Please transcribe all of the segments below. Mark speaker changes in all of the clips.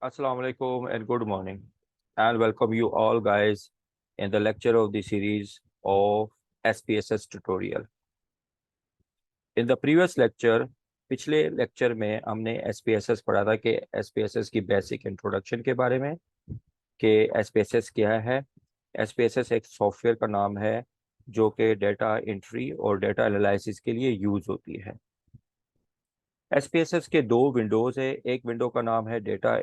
Speaker 1: Assalamu alaikum and good morning, and welcome you all guys in the lecture of the series of SPSS tutorial. In the previous lecture, पिछले lecture में हमने SPSS पढ़ा था कि SPSS की basic introduction के बारे में कि SPSS क्या है। SPSS एक सॉफ्टवेयर का नाम है जो कि डेटा एंट्री और डेटा एनालिसिस के लिए यूज होती है। SPSS के दो विंडोज है। एक विंडो का नाम है डेटा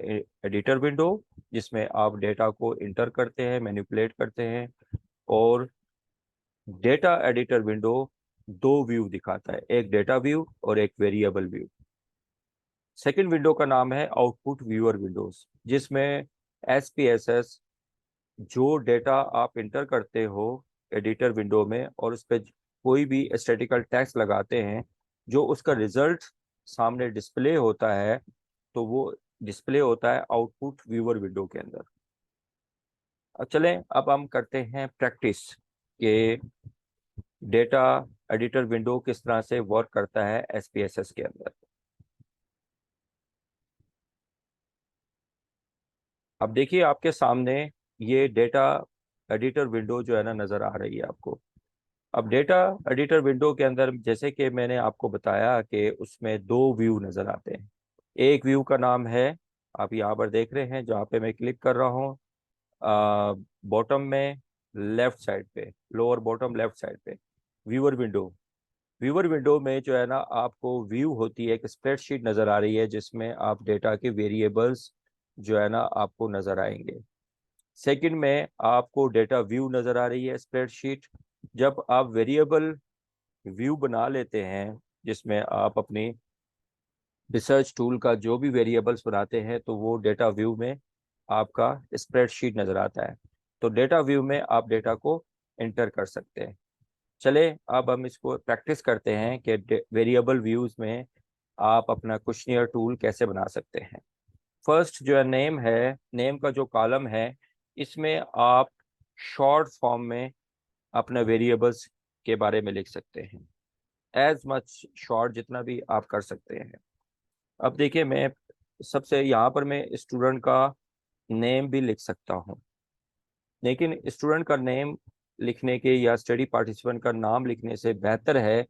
Speaker 1: एडिटर विंडो, जिसमें आप डेटा को इंटर करते हैं, मैनिपुलेट करते हैं, और डेटा एडिटर विंडो दो व्यू दिखाता है, एक डेटा व्यू और एक वेरिएबल व्यू। सेकंड विंडो का नाम है आउटपुट व्यूअर विंडोज, जिसमें SPSS जो डेटा आप इंटर करते हो एडिटर विंडो में और उस पर कोई भी स्टैटिकल टेक्स्ट लगाते हैं, जो उसका रिजल्ट सामने डिस्प्ले होता है, तो वो डिस्प्ले होता है आउटपुट व्यूअर विंडो के अंदर। अब चलें, अब हम करते हैं प्रैक्टिस कि डेटा एडिटर विंडो किस तरह से वर्क करता है SPSS के अंदर। अब देखिए आपके सामने ये डेटा एडिटर विंडो जो है ना नजर आ रही है आपको। अब डेटा एडिटर विंडो के अंदर जैसे कि मैंने आपको बताया कि उसमें दो व्यू नजर आते हैं। एक व्यू का नाम है, आप यहाँ पर देख रहे हैं जहाँ पे मैं क्लिक कर रहा हूँ, बॉटम में लेफ्ट साइड पे, लोअर बॉटम लेफ्ट साइड पे व्यूअर विंडो। व्यूअर विंडो में जो है ना आपको व्यू होती है, एक स्प्रेडशीट नजर आ रही है जिसमें आप डेटा के वेरिएबल्स जो है ना आपको नजर आएंगे। सेकंड में आपको डेटा व्यू नजर आ रही है स्प्रेडशीट। जब आप वेरिएबल व्यू बना लेते हैं जिसमें आप अपनी रिसर्च टूल का जो भी वेरिएबल्स बनाते हैं, तो वो डेटा व्यू में आपका स्प्रेडशीट नजर आता है। तो डेटा व्यू में आप डेटा को एंटर कर सकते हैं। चले, अब हम इसको प्रैक्टिस करते हैं कि वेरिएबल व्यूज में आप अपना क्वेश्चनियर टूल कैसे बना सकते हैं। फर्स्ट जो है नेम है, नेम का जो कॉलम है इसमें आप शॉर्ट फॉर्म में अपने वेरिएबल्स के बारे में लिख सकते हैं, एज मच शॉर्ट जितना भी आप कर सकते हैं। अब देखिए, मैं सबसे यहाँ पर मैं स्टूडेंट का नेम भी लिख सकता हूँ, लेकिन स्टूडेंट का नेम लिखने के या स्टडी पार्टिसिपेंट का नाम लिखने से बेहतर है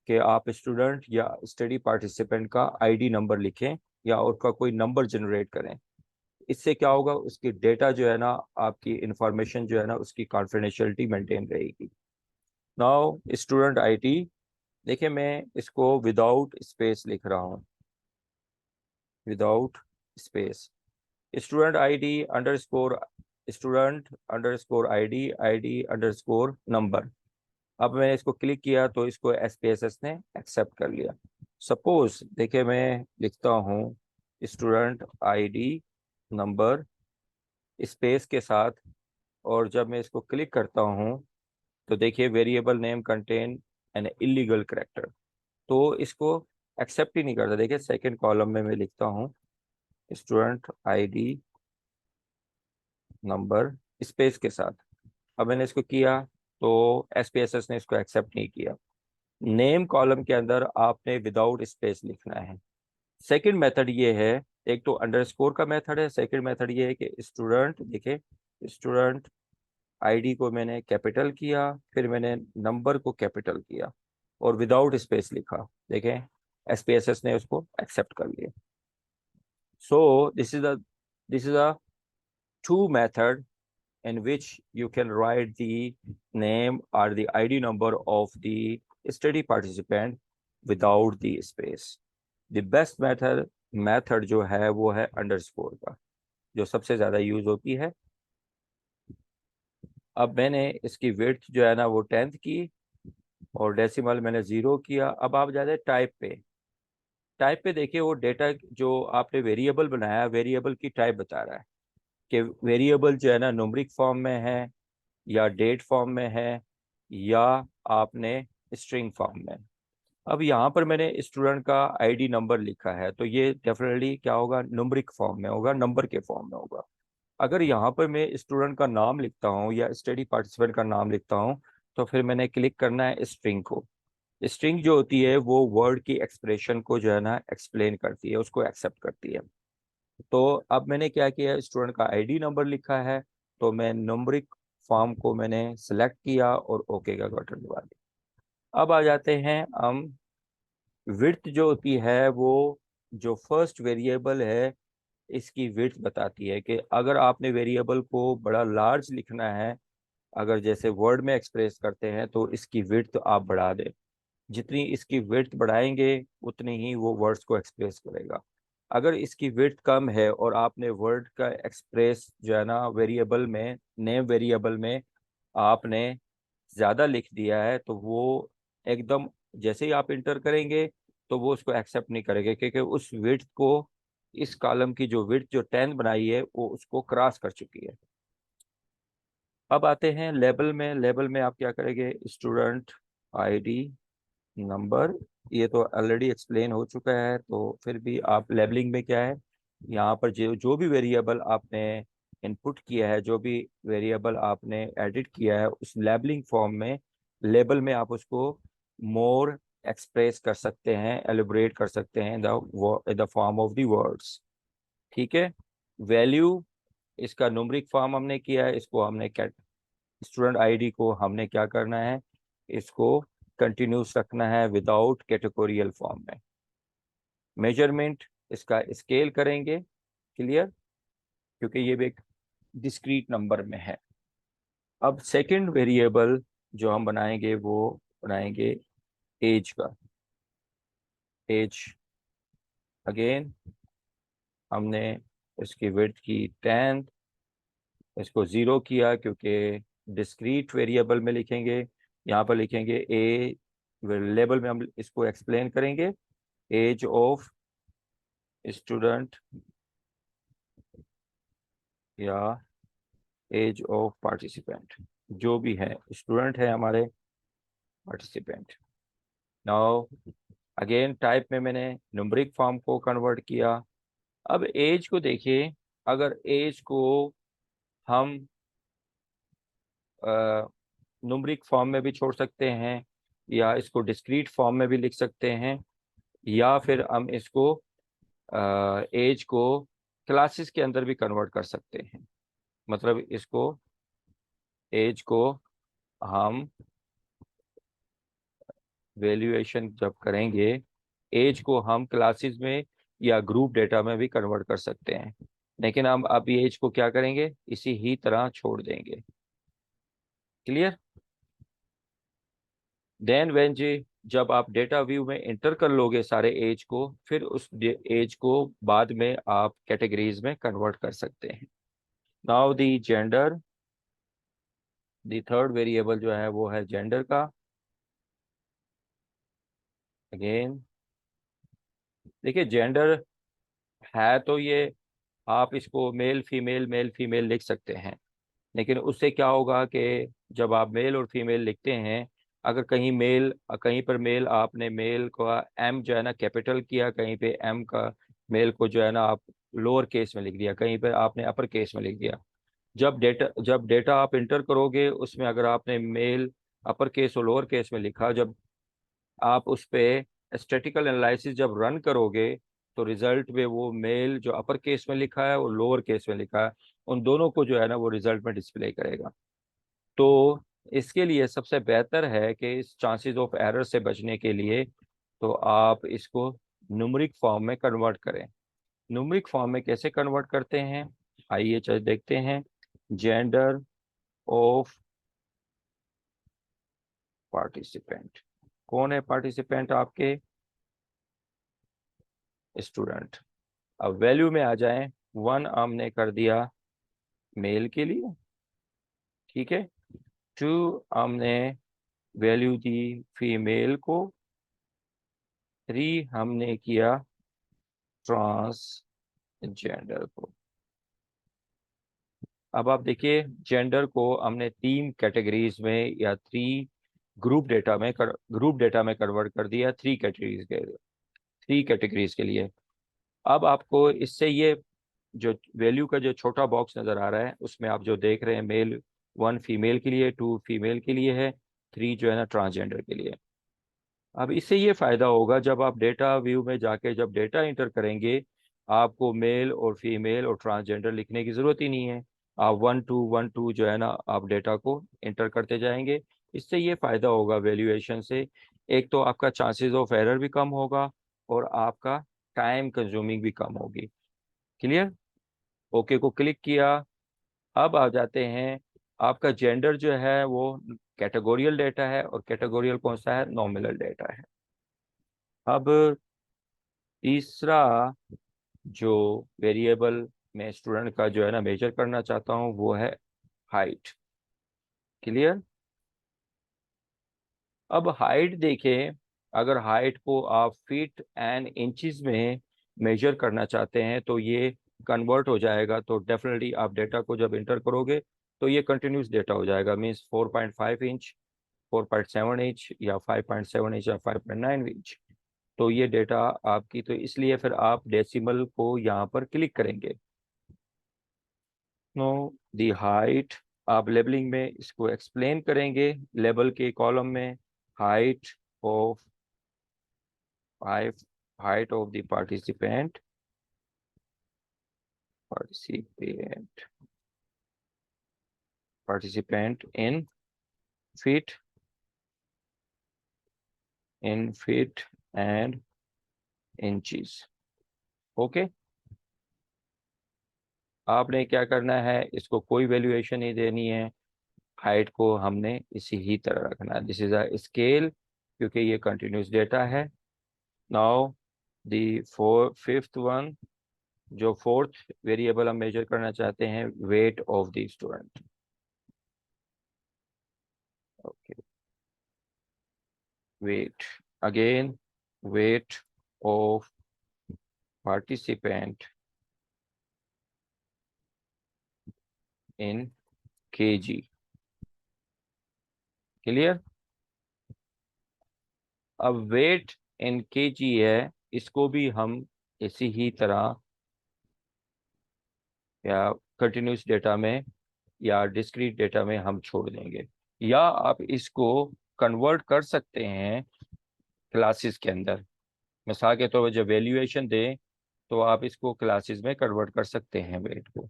Speaker 1: कि आप स्टूडेंट या स्टडी पार्टिसिपेंट का आईडी नंबर लिखें या उसका कोई नंबर जनरेट करें। इससे क्या होगा, उसकी डेटा जो है ना, आपकी इंफॉर्मेशन जो है ना, उसकी कॉन्फिडेंशियलिटी मेंटेन रहेगी। नाउ स्टूडेंट आईडी, देखिए मैं इसको विदाउट स्पेस लिख रहा हूँ, without space. Student ID underscore student underscore ID ID underscore number. अब मैंने इसको क्लिक किया तो इसको SPSS ने एक्सेप्ट कर लिया। सपोज देखिए मैं लिखता हूँ स्टूडेंट आईडी नंबर स्पेस के साथ, और जब मैं इसको क्लिक करता हूँ तो देखिए variable name contain an illegal character, तो इसको एक्सेप्ट ही नहीं करता। देखिए सेकंड कॉलम में मैं लिखता हूँ स्टूडेंट आईडी नंबर स्पेस के साथ। अब मैंने इसको किया तो SPSS ने इसको एक्सेप्ट नहीं किया। नेम कॉलम के अंदर आपने विदाउट स्पेस लिखना है। सेकंड मेथड ये है, एक तो अंडरस्कोर का मेथड है, सेकंड मेथड ये है कि स्टूडेंट, देखिए स्टूडेंट आईडी को मैंने कैपिटल किया, फिर मैंने नंबर को कैपिटल किया और विदाउट स्पेस लिखा। देखें SPSS ने उसको एक्सेप्ट कर लिया। So this is a two method in which you can write the name or the ID number of the study participant without the space. The best method जो है वो है अंडरस्कोर का, जो सबसे ज्यादा यूज होती है। अब मैंने इसकी विड्थ जो है ना वो 10th की, और डेसिमल मैंने 0 किया। अब आप जाते टाइप पे। टाइप पे देखिए वो डेटा जो आपने वेरिएबल बनाया, वेरिएबल की टाइप बता रहा है कि वेरिएबल जो है ना न्यूमेरिक फॉर्म में है या डेट फॉर्म में है या आपने स्ट्रिंग फॉर्म में। अब यहाँ पर मैंने स्टूडेंट का आईडी नंबर लिखा है, तो ये डेफिनेटली क्या होगा, न्यूमेरिक फॉर्म में होगा, नंबर के फॉर्म में होगा। अगर यहाँ पर मैं स्टूडेंट का नाम लिखता हूँ या स्टडी पार्टिसिपेंट का नाम लिखता हूँ, तो फिर मैंने क्लिक करना है स्ट्रिंग को। स्ट्रिंग जो होती है वो वर्ड की एक्सप्रेशन को जो है ना एक्सप्लेन करती है, उसको एक्सेप्ट करती है। तो अब मैंने क्या किया, स्टूडेंट का आईडी नंबर लिखा है, तो मैं न्यूमेरिक फॉर्म को मैंने सिलेक्ट किया और ओके का बटन दबा दिया। अब आ जाते हैं हम, विड्थ जो होती है वो, जो फर्स्ट वेरिएबल है इसकी विड्थ बताती है कि अगर आपने वेरिएबल को बड़ा लार्ज लिखना है, अगर जैसे वर्ड में एक्सप्रेस करते हैं, तो इसकी विड्थ आप बढ़ा दें। जितनी इसकी विड्थ बढ़ाएंगे उतनी ही वो वर्ड्स को एक्सप्रेस करेगा। अगर इसकी विड्थ कम है और आपने वर्ड का एक्सप्रेस जो है ना वेरिएबल में, नेम वेरिएबल में आपने ज़्यादा लिख दिया है, तो वो एकदम जैसे ही आप इंटर करेंगे तो वो उसको एक्सेप्ट नहीं करेगा, क्योंकि उस विड्थ को, इस कॉलम की जो विड्थ जो 10 बनाई है वो उसको क्रॉस कर चुकी है। अब आते हैं लेबल में। लेबल में आप क्या करेंगे, स्टूडेंट आईडी नंबर, ये तो ऑलरेडी एक्सप्लेन हो चुका है, तो फिर भी आप लेबलिंग में क्या है, यहाँ पर जो जो भी वेरिएबल आपने इनपुट किया है, जो भी वेरिएबल आपने एडिट किया है, उस लेबलिंग फॉर्म में, लेबल में आप उसको मोर एक्सप्रेस कर सकते हैं, एलिब्रेट कर सकते हैं the form of the words. ठीक है। वैल्यू, इसका न्यूमेरिक फॉर्म हमने किया है, इसको हमने स्टूडेंट आईडी को हमने क्या करना है, इसको कंटिन्यूस रखना है विदाउट कैटेगोरियल फॉर्म में। मेजरमेंट, इसका स्केल करेंगे, क्लियर, क्योंकि ये भी एक डिस्क्रीट नंबर में है। अब सेकंड वेरिएबल जो हम बनाएंगे वो बनाएंगे एज का। एज, अगेन हमने इसकी विड्थ की 10, इसको 0 किया क्योंकि डिस्क्रीट वेरिएबल में लिखेंगे। यहाँ पर लिखेंगे ए, लेबल में हम इसको एक्सप्लेन करेंगे, एज ऑफ स्टूडेंट या एज ऑफ पार्टिसिपेंट, जो भी है, स्टूडेंट है हमारे, पार्टिसिपेंट। नाउ अगेन टाइप में मैंने न्यूमेरिक फॉर्म को कन्वर्ट किया। अब एज को देखिए, अगर एज को हम न्यूमेरिक फॉर्म में भी छोड़ सकते हैं, या इसको डिस्क्रीट फॉर्म में भी लिख सकते हैं, या फिर हम इसको एज को क्लासेस के अंदर भी कन्वर्ट कर सकते हैं। मतलब इसको, एज को हम वैल्यूएशन जब करेंगे, एज को हम क्लासेस में या ग्रुप डेटा में भी कन्वर्ट कर सकते हैं, लेकिन हम अभी एज को क्या करेंगे, इसी ही तरह छोड़ देंगे। क्लियर। देन व्हेन जी, जब आप डेटा व्यू में इंटर कर लोगे सारे एज को, फिर उस एज को बाद में आप कैटेगरीज में कन्वर्ट कर सकते हैं। Now the gender, the third variable जो है वो है जेंडर का। अगेन देखिए, जेंडर है तो ये, आप इसको मेल फीमेल लिख सकते हैं, लेकिन उससे क्या होगा कि जब आप मेल और फीमेल लिखते हैं, अगर कहीं मेल, कहीं पर मेल आपने मेल का एम जो है ना कैपिटल किया, कहीं पे एम का मेल को जो है ना आप लोअर केस में लिख दिया, कहीं पर आपने अपर केस में लिख दिया, जब डेटा आप इंटर करोगे उसमें अगर आपने मेल अपर केस और लोअर केस में लिखा, जब आप उस पे स्टैटिकल एनालिसिस जब रन करोगे, तो रिजल्ट में वो मेल जो अपर केस में लिखा है और लोअर केस में लिखा है, उन दोनों को जो है ना वो रिजल्ट में डिस्प्ले करेगा। तो इसके लिए सबसे बेहतर है कि इस चांसेस ऑफ एरर से बचने के लिए, तो आप इसको न्यूमेरिक फॉर्म में कन्वर्ट करें। न्यूमेरिक फॉर्म में कैसे कन्वर्ट करते हैं, आइए चलिए देखते हैं। जेंडर ऑफ पार्टिसिपेंट, कौन है पार्टिसिपेंट आपके, स्टूडेंट। अब वैल्यू में आ जाएं, 1 हमने कर दिया मेल के लिए, ठीक है। 2 हमने वैल्यू दी फीमेल को। 3 हमने किया ट्रांसजेंडर को। अब आप देखिए, जेंडर को हमने 3 कैटेगरीज में या 3 ग्रुप डेटा में कन्वर्ट कर दिया, 3 कैटेगरीज के लिए। अब आपको इससे ये जो वैल्यू का जो छोटा बॉक्स नजर आ रहा है, उसमें आप जो देख रहे हैं, मेल 1 फीमेल के लिए, 2 फीमेल के लिए है, 3 जो है ना ट्रांसजेंडर के लिए। अब इससे ये फायदा होगा, जब आप डेटा व्यू में जाके जब डेटा इंटर करेंगे, आपको मेल और फीमेल और ट्रांसजेंडर लिखने की ज़रूरत ही नहीं है। आप 1 2 1 2 जो है ना, आप डेटा को इंटर करते जाएंगे। इससे ये फ़ायदा होगा वैल्यूएशन से, एक तो आपका चांसेस ऑफ एरर भी कम होगा और आपका टाइम कंज्यूमिंग भी कम होगी। क्लियर? ओके को क्लिक किया। अब आ जाते हैं, आपका जेंडर जो है वो कैटेगोरियल डेटा है, और कैटेगोरियल कौन सा है? नॉमिनल डेटा है। अब तीसरा जो वेरिएबल मैं स्टूडेंट का जो है ना मेजर करना चाहता हूँ वो है हाइट। क्लियर? अब हाइट देखें, अगर हाइट को आप फीट एंड इंचेस में मेजर करना चाहते हैं तो ये कन्वर्ट हो जाएगा। तो डेफिनेटली आप डेटा को जब इंटर करोगे तो ये कंटिन्यूस डेटा हो जाएगा, मीन्स 4.5 इंच, 4.7 इंच, या 5.7 इंच, या 5.9 इंच। तो ये डेटा आपकी, तो इसलिए फिर आप डेसिमल को यहाँ पर क्लिक करेंगे। नो, दी हाइट, आप लेबलिंग में इसको एक्सप्लेन करेंगे लेबल के कॉलम में। Height of five height of the participant participant feet in feet and inches. Okay, आपने क्या करना है, इसको कोई वैल्यूएशन नहीं देनी है। हाइट को हमने इसी ही तरह रखना है, दिस इज अ स्केल, क्योंकि ये कंटिन्यूस डेटा है। नाउ दी फिफ्थ वन, जो फोर्थ वेरिएबल हम मेजर करना चाहते हैं, weight of the student. Okay, weight, again weight of participant in KG. Clear? अब वेट इन केजी है, इसको भी हम इसी ही तरह या कंटिन्यूस डेटा में या डिस्क्रीट डेटा में हम छोड़ देंगे, या आप इसको कन्वर्ट कर सकते हैं क्लासेस के अंदर। मिसाल के तौर पर जब वैल्यूएशन दें तो आप इसको क्लासेस में कन्वर्ट कर सकते हैं वेट को,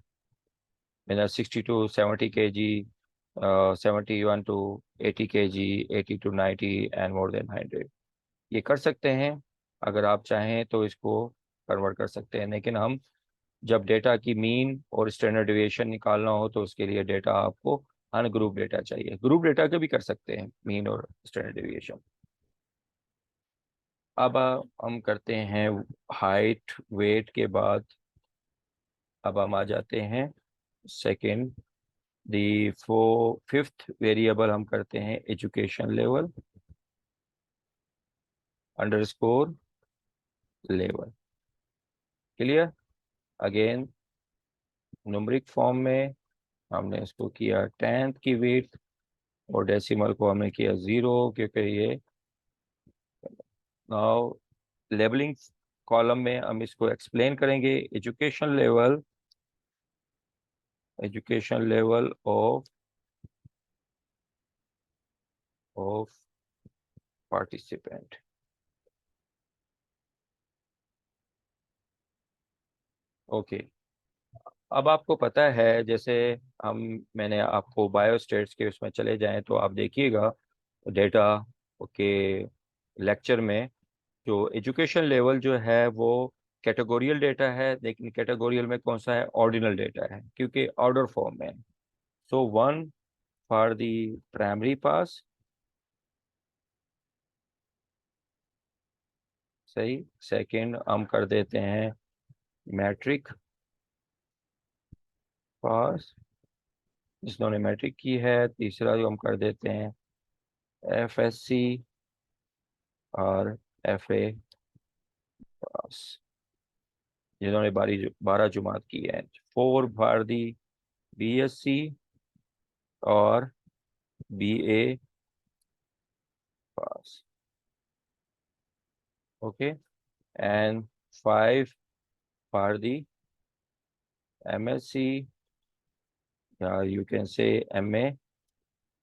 Speaker 1: मेरा 60 to 70 kg, 71 to 80 kg, 80 to 90 and more than 100, ये कर सकते हैं। अगर आप चाहें तो इसको कन्वर्ट कर सकते हैं, लेकिन हम जब डेटा की मीन और स्टैंडर्ड डेविएशन निकालना हो तो उसके लिए डेटा आपको अनग्रुप डेटा चाहिए। ग्रुप डेटा के भी कर सकते हैं मीन और स्टैंडर्ड डेविएशन। अब हम करते हैं हाइट वेट के बाद, अब हम आ जाते हैं सेकंड, दी फिफ्थ वेरिएबल हम करते हैं education level underscore level. Clear? Again numeric form में हमने इसको किया 10th की वेट, और डेसिमल को हमने किया 0, क्योंकि ये नाउ लेबलिंग कॉलम में हम इसको एक्सप्लेन करेंगे। Education level of participant. Okay, अब आपको पता है, जैसे हम मैंने आपको बायोस्टेट्स के उसमें चले जाएं तो आप देखिएगा डेटा के लेक्चर में, जो एजुकेशन लेवल जो है वो कैटेगोरियल डेटा है, लेकिन कैटेगोरियल में कौन सा है? ऑर्डिनल डेटा है, क्योंकि ऑर्डर फॉर्म में। सो 1 फॉर दी प्राइमरी पास, सही। सेकंड हम कर देते हैं मैट्रिक पास, जिन्होंने मैट्रिक की है। तीसरा जो हम कर देते हैं FSC और FA पास, जिन्होंने 12 जुमात की है। 4 फॉर दी BSc और BA पास। Okay, and 5 for the MSc, या यू कैन से MA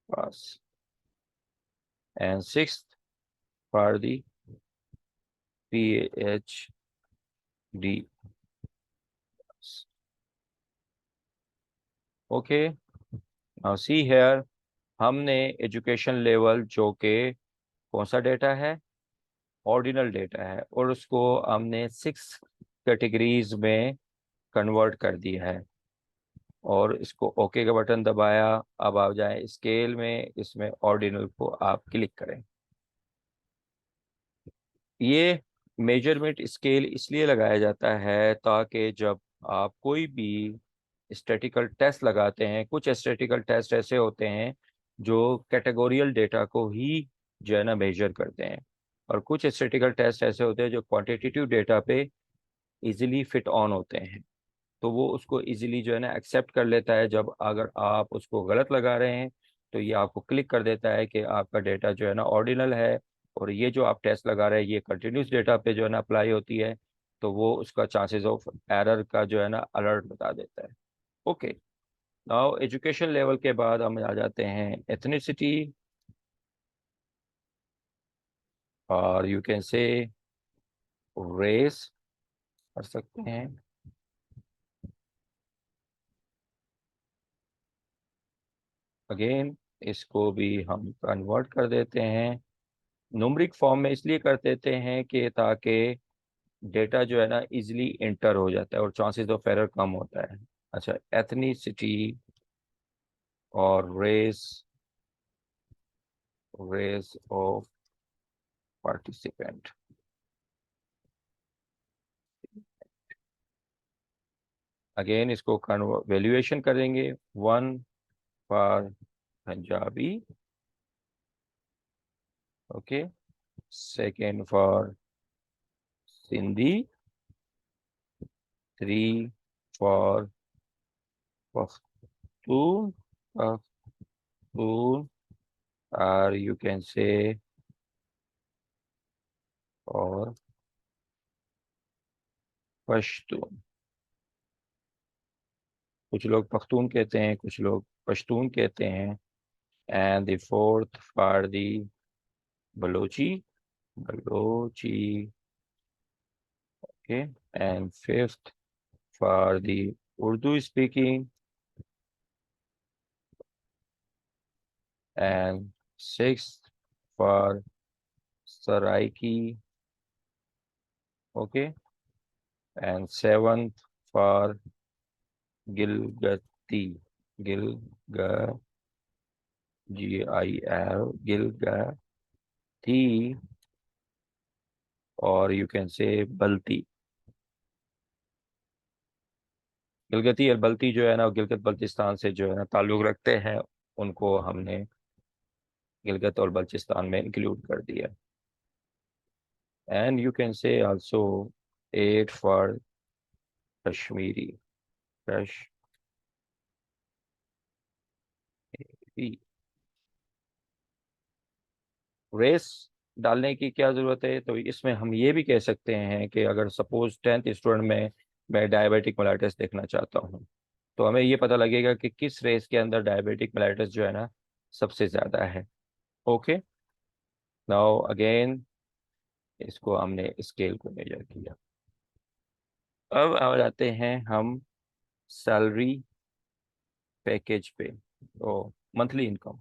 Speaker 1: पास, and 6 for the PhD okay, now see here, हमने एजुकेशन लेवल जो के कौन सा डेटा है, ऑर्डिनल डेटा है, और उसको हमने 6 कैटेगरीज में कन्वर्ट कर दिया है, और इसको ओके का बटन दबाया। अब आप जाएं स्केल में, इसमें ऑर्डिनल को आप क्लिक करें। ये मेजरमेंट स्केल इसलिए लगाया जाता है ताकि जब आप कोई भी स्टैटिकल टेस्ट लगाते हैं, कुछ स्टैटिकल टेस्ट ऐसे होते हैं जो कैटेगोरियल डेटा को ही जो है ना मेजर करते हैं, और कुछ स्टैटिकल टेस्ट ऐसे होते हैं जो क्वांटिटेटिव डेटा पे इजीली फिट ऑन होते हैं। तो वो उसको इजीली जो है ना एक्सेप्ट कर लेता है। जब अगर आप उसको गलत लगा रहे हैं तो ये आपको क्लिक कर देता है कि आपका डेटा जो है ना ऑर्डिनल है, और ये जो आप टेस्ट लगा रहे हैं ये कंटिन्यूस डेटा पे जो है ना अप्लाई होती है, तो वो उसका चांसेस ऑफ एरर का जो है ना अलर्ट बता देता है। ओके, नाउ एजुकेशन लेवल के बाद हम आ जाते हैं एथनिसिटी, और यू कैन से रेस कर सकते हैं। अगेन इसको भी हम कन्वर्ट कर देते हैं न्यूमरिक फॉर्म में, इसलिए कर देते हैं कि ताकि डेटा जो है ना इजीली इंटर हो जाता है और चांसेस ऑफ एरर कम होता है। अच्छा, एथनिसिटी और race, race of participant. Again इसको वैल्यूएशन करेंगे, 1 for Punjabi, okay, second for Sindhi, 3 for Pakhtun, Pakhtun, और यू कैन से और पश्तून। कुछ लोग पख्तून कहते हैं, कुछ लोग पश्तून कहते हैं। And the fourth for the Balochi, Balochi, okay, and fifth for the Urdu speaking, and sixth for Saraiki, okay, and seventh for Gilgiti, Gilg GIL, Gilgiti, और यू कैन से बल्ती। गिलगती और बल्ती जो है ना, गिलगित बल्तिस्तान से जो है ना ताल्लुक रखते हैं, उनको हमने गिलगित और बल्चिस्तान में इंक्लूड कर दिया। And you can say also 8 for Kashmiri, Kashmiri. Race डालने की क्या ज़रूरत है, तो इसमें हम ये भी कह सकते हैं कि अगर सपोज 10th स्टूडेंट में मैं डायबिटिक मेलाइटिस देखना चाहता हूँ, तो हमें ये पता लगेगा कि किस रेस के अंदर डायबिटिक मेलाइटिस जो है ना सबसे ज़्यादा है। ओके, नाउ अगेन इसको हमने स्केल को मेजर किया। अब आ जाते हैं हम सैलरी पैकेज पे। तो monthly income,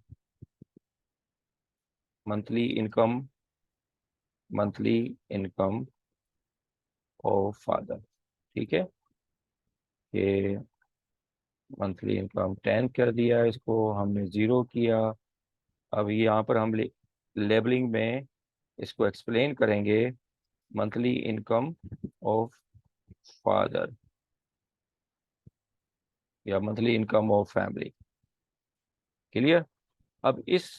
Speaker 1: monthly income, monthly income of father, ठीक है, ये मंथली इनकम 10 कर दिया, इसको हमने 0 किया। अब यहाँ पर हम लेबलिंग में इसको एक्सप्लेन करेंगे, मंथली इनकम ऑफ फादर या monthly income of family. Clear? अब इस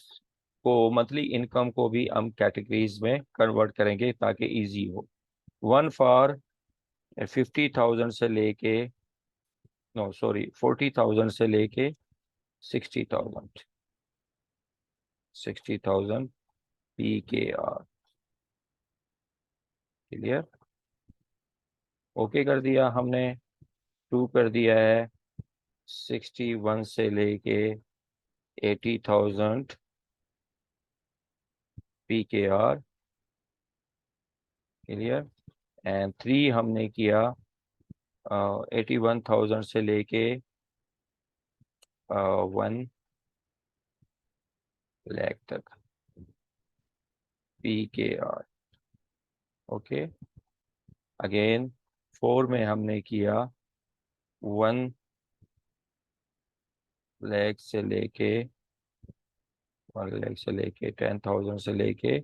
Speaker 1: को मंथली इनकम को भी हम कैटेगरीज में कन्वर्ट करेंगे ताकि इजी हो। 1 फॉर 50,000 से लेके, नो सॉरी, 40,000 से लेके 60,000, 60,000 PKR। क्लियर? ओके कर दिया हमने। 2 कर दिया है 61 से लेके 80,000 PKR। क्लियर? एंड 3 हमने किया 81,000 से लेके 1 लाख तक, PKR। ओके, अगेन 4 में हमने किया 1 लाख से लेके 1 लाख से लेके 10,000 से लेके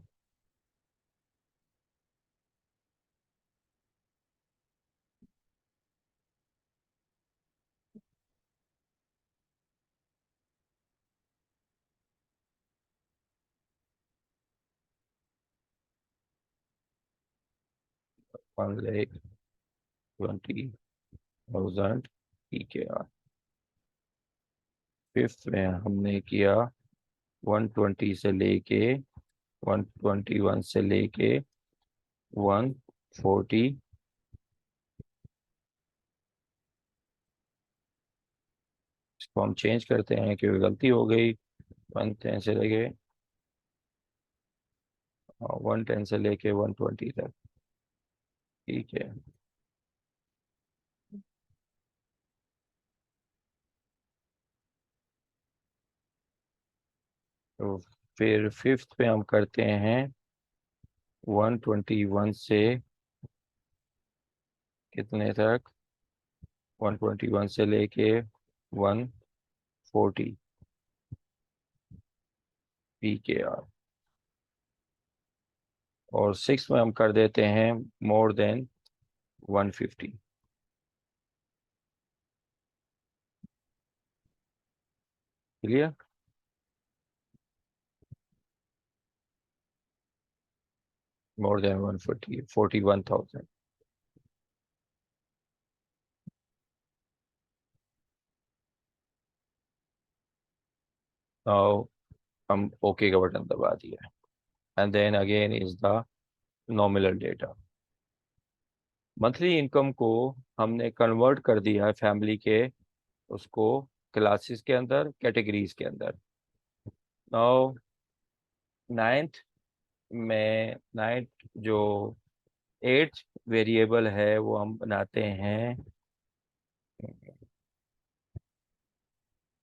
Speaker 1: 1,20,000 PKR। फिफ्थ में हमने किया 120 से लेके 121 से लेके 140, इसको हम चेंज करते हैं क्योंकि गलती हो गई। 110 से लेके 110 से लेके 120 तक, ठीक है। तो फिर फिफ्थ पे हम करते हैं 121 से कितने तक, 121 से लेके 140 PKR। और सिक्स में हम कर देते हैं more than 150। Clear? More than 140, 41,000। Now हम ओके का बटन दबा दिया, and then again is the nominal data. Monthly income को हमने कन्वर्ट कर दिया है फैमिली के उसको क्लासेस के अंदर, कैटेगरीज के अंदर। नाउ नाइन्थ नाइन्थ जो एट्थ वेरिएबल है वो हम बनाते हैं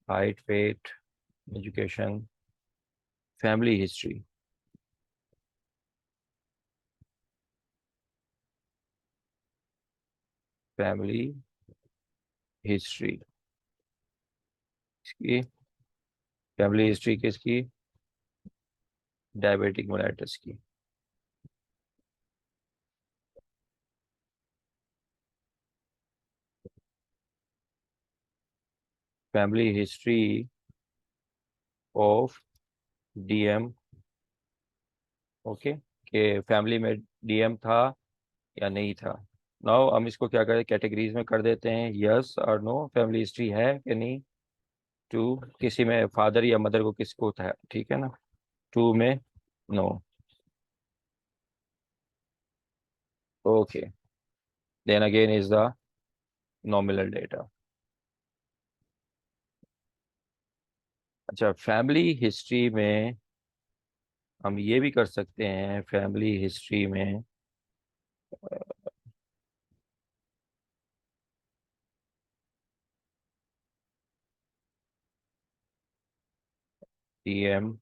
Speaker 1: height, weight, education, family history. Family history इसकी, फैमिली हिस्ट्री किसकी, डायबिटिक मेलाइटिस की। Family history of DM। Okay, कि फैमिली में DM था या नहीं था। नाउ हम इसको क्या करें, कैटेगरीज में कर देते हैं, यस और नो, फैमिली हिस्ट्री है कि नहीं। टू, किसी में फादर या मदर को किसको था, ठीक है ना। टू में no. Okay, then again is the nominal data. अच्छा, फैमिली हिस्ट्री में हम ये भी कर सकते हैं, फैमिली हिस्ट्री में DM,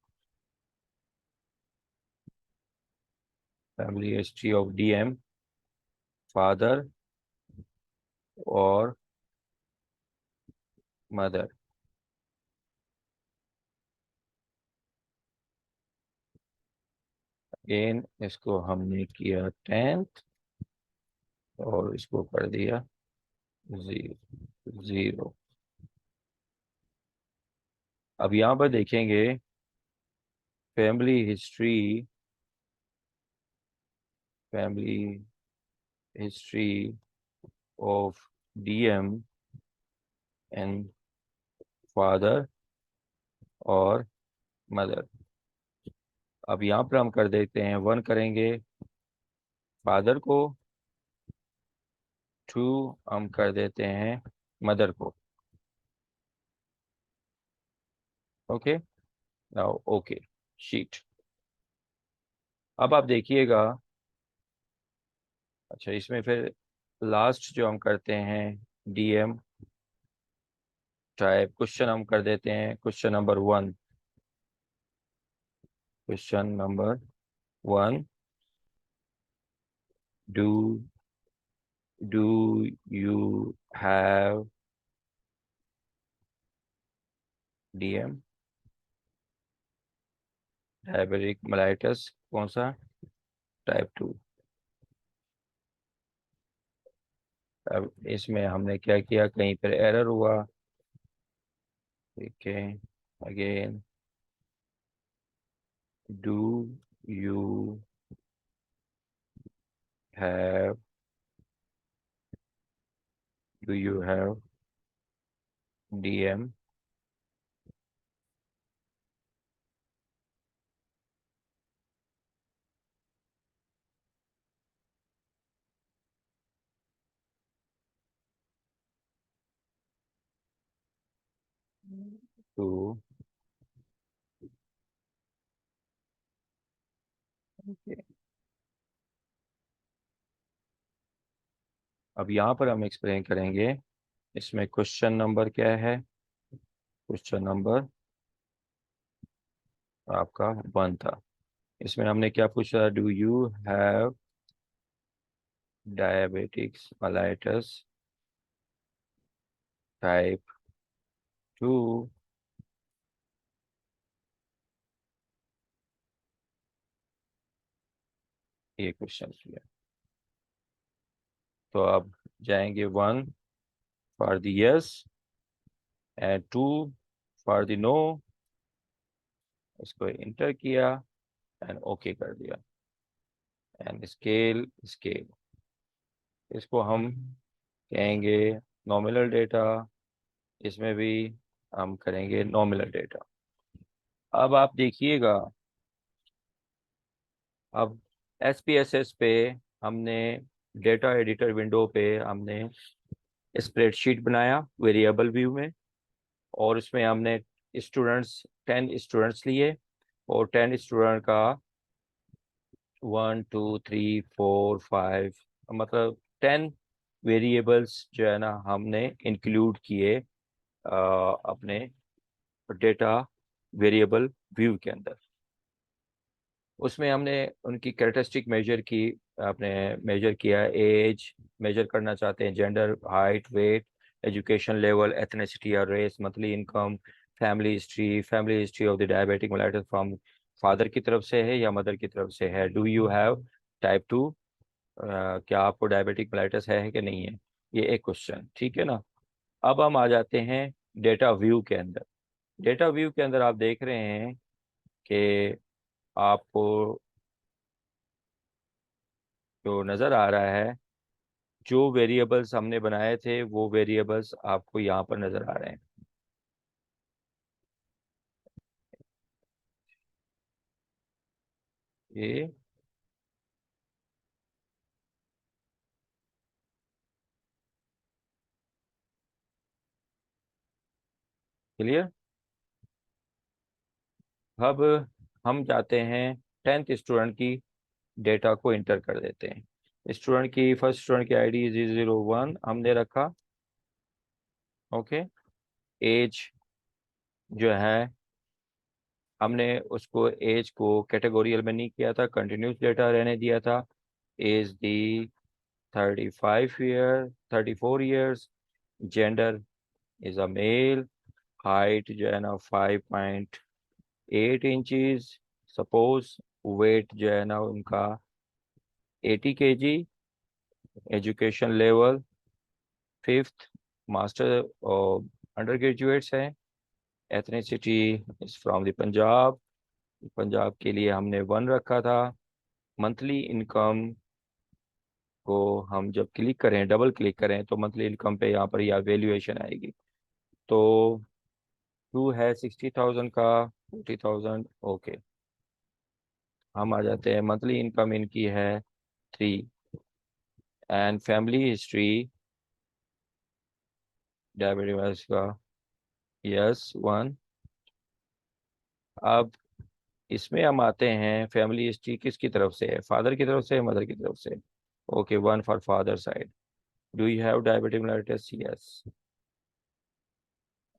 Speaker 1: family history of DM, father और मदर। अगेन इसको हमने किया 10th और इसको कर दिया 0, 0। अब यहाँ पर देखेंगे family history, family history of DM and father और मदर। अब यहाँ पर हम कर देते हैं 1 करेंगे फादर को, 2 हम कर देते हैं मदर को। Okay, now okay sheet. अब आप देखिएगा, अच्छा इसमें फिर लास्ट जो हम करते हैं DM टाइप क्वेश्चन हम कर देते हैं question number 1। Question number 1, do do you have DM diabetic mellitus? कौन सा? टाइप 2। अब इसमें हमने क्या किया, कहीं पर एरर हुआ। ठीक है, again, do you have do you have DM two? अब यहाँ पर हम एक्सप्लेन करेंगे। इसमें क्वेश्चन नंबर क्या है? क्वेश्चन नंबर आपका 1 था। इसमें हमने क्या पूछा, do you have diabetics mellitus type 2? ये क्वेश्चन किया। तो अब जाएंगे 1 for the yes and 2 for the no. इसको इंटर किया एंड ओके कर दिया। एंड स्केल स्केल, इसको हम कहेंगे नॉमिनल डेटा। इसमें भी हम करेंगे नॉमिनल डेटा। अब आप देखिएगा, अब SPSS पे हमने डेटा एडिटर विंडो पे हमने स्प्रेडशीट बनाया वेरिएबल व्यू में। और उसमें हमने स्टूडेंट्स 10 स्टूडेंट्स लिए, और 10 स्टूडेंट का 1 2 3 4 5, मतलब 10 वेरिएबल्स जो है ना हमने इंक्लूड किए अपने डेटा वेरिएबल व्यू के अंदर। उसमें हमने उनकी कैरेक्टरिस्टिक मेजर की, आपने मेजर किया, एज मेजर करना चाहते हैं, gender, height, weight, education level, ethnicity और race, monthly income, family history of the diabetic mellitus from father की तरफ से है या मदर की तरफ से है। डू यू हैव टाइप 2, क्या आपको डायबिटिक मेलाइटस है कि नहीं है। ये एक क्वेश्चन, ठीक है ना। अब हम आ जाते हैं डेटा व्यू के अंदर। डेटा व्यू के अंदर आप देख रहे हैं कि आपको जो नज़र आ रहा है, जो वेरिएबल्स हमने बनाए थे वो वेरिएबल्स आपको यहाँ पर नज़र आ रहे हैं। ये क्लियर। अब हम जाते हैं 10th स्टूडेंट की डेटा को इंटर कर देते हैं। स्टूडेंट की फर्स्ट स्टूडेंट की आईडी 001 हमने रखा। ओके, एज जो है हमने उसको एज को कैटेगोरियल में नहीं किया था, कंटिन्यूस डेटा रहने दिया था। Age the 34 years. Gender is a male. Height जो है ना 5.8 इंचज। सपोज वेट जो है ना उनका 80 kg। Education level 5th, master और अंडर ग्रेजुएट्स हैं। Ethnicity is from the Punjab. Punjab के लिए हमने 1 रखा था। मंथली इनकम को हम जब क्लिक करें, डबल क्लिक करें, तो मंथली इनकम पे यहाँ पर यह वैल्यूएशन आएगी। तो 2 है 60,000 का, 40,000। ओके, हम आ जाते हैं, मंथली इनकम इनकी है 3। एंड फैमिली हिस्ट्री डायबिटीज का यस 1। अब इसमें हम आते हैं, फैमिली हिस्ट्री किसकी तरफ से है, फादर की तरफ से, मदर की तरफ से। Okay, 1 for father side. Do you have diabetic mellitus? Yes.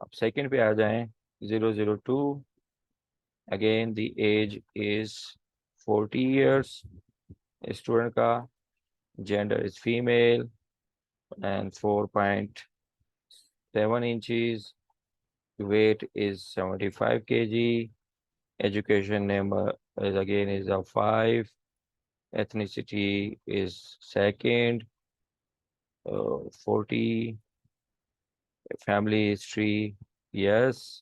Speaker 1: अब सेकंड पे आ जाएं, 002, again the age is 40 years, student का gender is female and 4.7 inches, weight is 75 kg, education number is again is a 5, ethnicity is second, 40, family history, yes,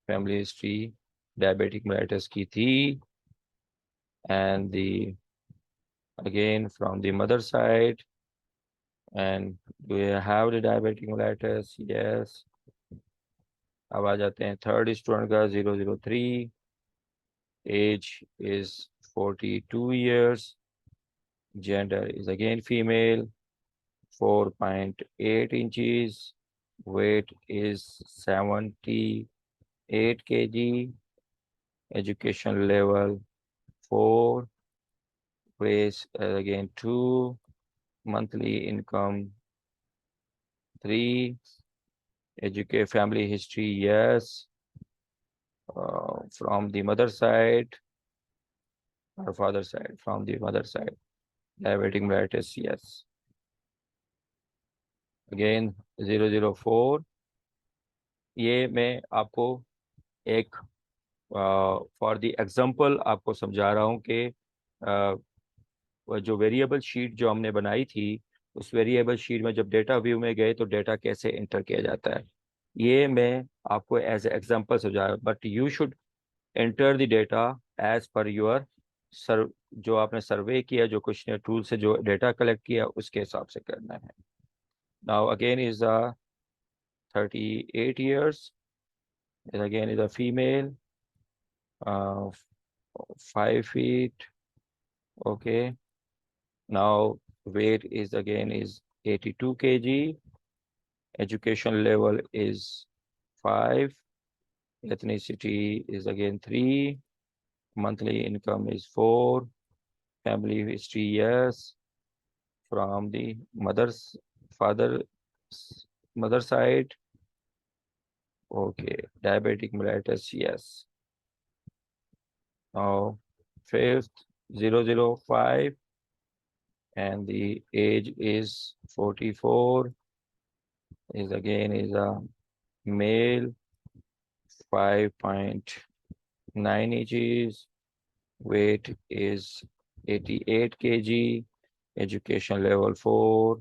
Speaker 1: family history, diabetic mellitus की थी, and the again from the mother side, and do you have the diabetic mellitus, yes. अब आ जाते हैं third student का, 003, as is 42 years, gender is again female, 4.8 inches, weight is 78 kg, education level 4, race again 2, monthly income 3, educate family history yes, from the mother side or father side, from the mother side, diabetic mellitus yes. Again 004, ये मैं आपको एक for the example आपको समझा रहा हूँ कि वो जो वेरिएबल शीट जो हमने बनाई थी, उस वेरिएबल शीट में जब डेटा व्यू में गए तो डेटा कैसे एंटर किया जाता है, ये मैं आपको एज एग्जांपल समझा, but you should enter the data as per your sir, जो आपने सर्वे किया, जो क्वेश्चन टूल से जो डेटा कलेक्ट किया उसके हिसाब से करना है. Now again is a 38 years, and again is a female, 5 feet, okay. Now weight is again is 82 kg, education level is 5, ethnicity is again 3, monthly income is 4, family history yes, from the father mother side, okay, diabetic mellitus yes. Now fifth, 005, and the age is 44, is again is a male, 5.9 inches, weight is 88 kg, education level 4,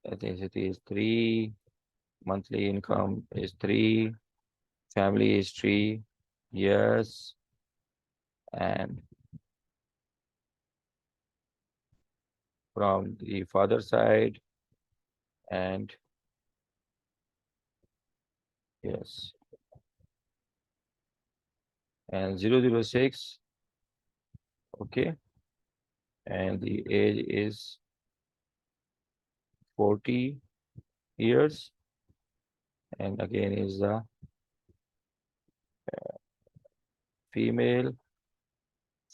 Speaker 1: ethnicity is 3, monthly income is 3, family history yes, and from the father side, and yes, and 006, okay, and the age is 40 years, and again is a female,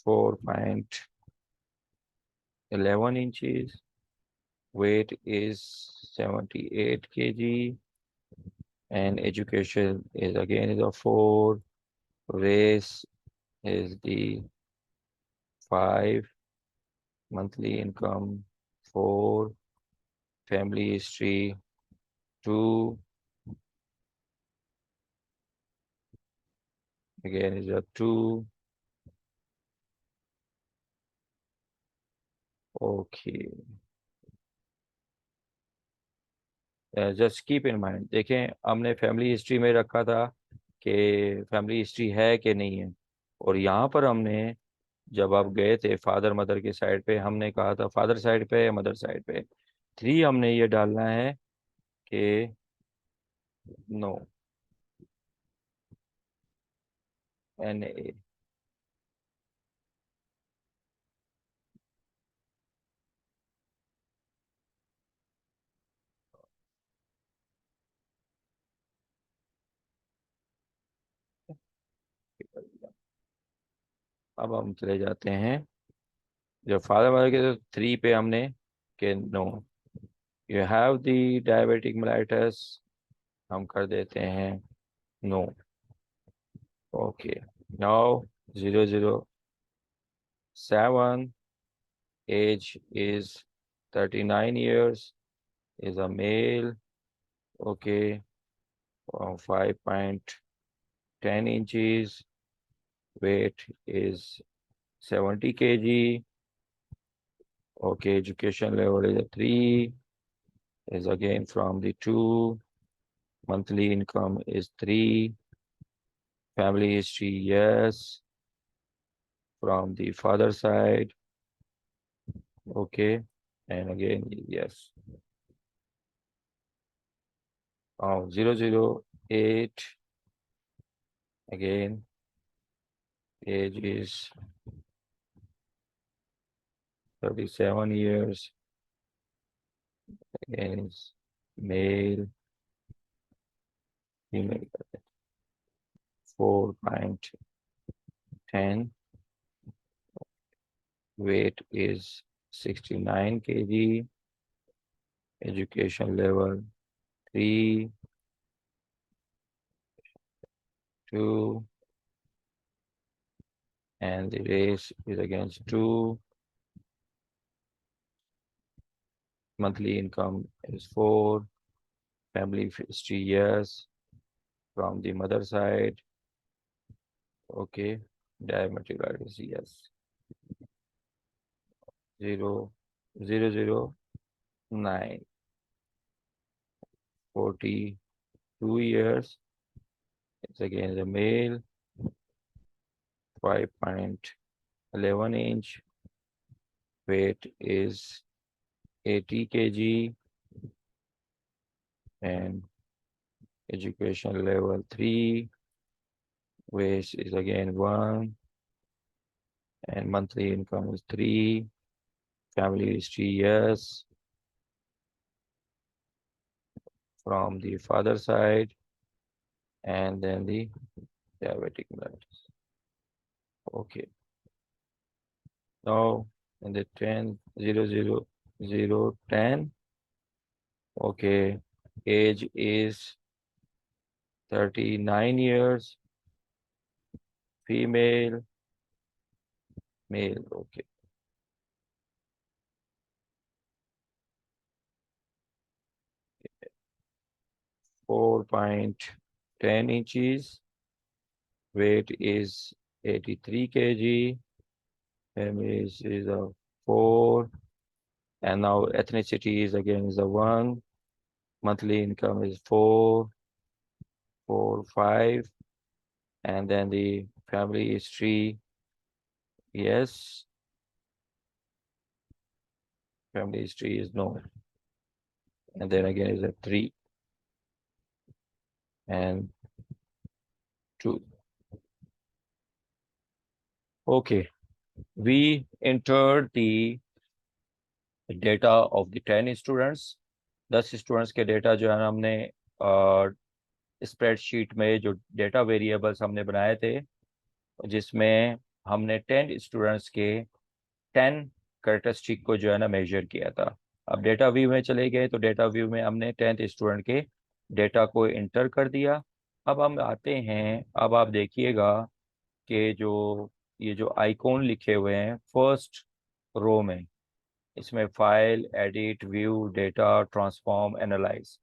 Speaker 1: 4.11 inches, weight is 78 kg, and education is again is a 4, race is the 5, monthly income 4, family history 2, again is a 2, okay. Just keep in mind, देखें हमने family history में रखा था कि family history है कि नहीं है, और यहाँ पर हमने जब आप गए थे फादर मदर के साइड पे, हमने कहा था फादर साइड पे या मदर साइड पे, 3 हमने ये डालना है कि नो, NA. अब हम चले जाते हैं, जब फादर मदर के तो 3 पे हमने कि no, you have the diabetic mellitus, हम कर देते हैं no. Okay, now 007, age is 39 years, is a male. Okay, 5.10 inches, weight is 70 kg. Okay, education level is a 3, is again from the 2, monthly income is 3, family history yes, from the father side. Okay, and again yes. 008, again age is 37 years, again is male, female, 4.10, weight is 69 kg, education level 3, 2, and the race is against 2, monthly income is 4, family history yes, from the mother side. Okay, diametric is yes. 0, 0, 0, 9, 42 years. It's again the male, 5.11 inch, weight is 80 kg, and education level 3, weight is again 1, and monthly income is 3, family history yes, from the father side, and then the diabetic mellitus. Okay, now in the 10, okay, age is 39 years, female, male. Okay, 4.10 inches, weight is 83 kg, family is a 4, and now ethnicity is again is a 1, monthly income is 4, 4, 5, and then the family history yes, family history is no, and then again is a 3 and 2. Okay, we entered the data of the 10 students. 10 students के data जो है ना हमने spreadsheet में जो data variables हमने बनाए थे, जिसमें हमने 10 स्टूडेंट्स के 10 कैरेक्टरिस्टिक को जो है ना मेजर किया था। अब डेटा व्यू में चले गए तो डेटा व्यू में हमने 10th स्टूडेंट के डेटा को इंटर कर दिया। अब हम आते हैं, अब आप देखिएगा कि जो ये जो आइकॉन लिखे हुए हैं फर्स्ट रो में, इसमें file, edit, view, data, transform, analyse.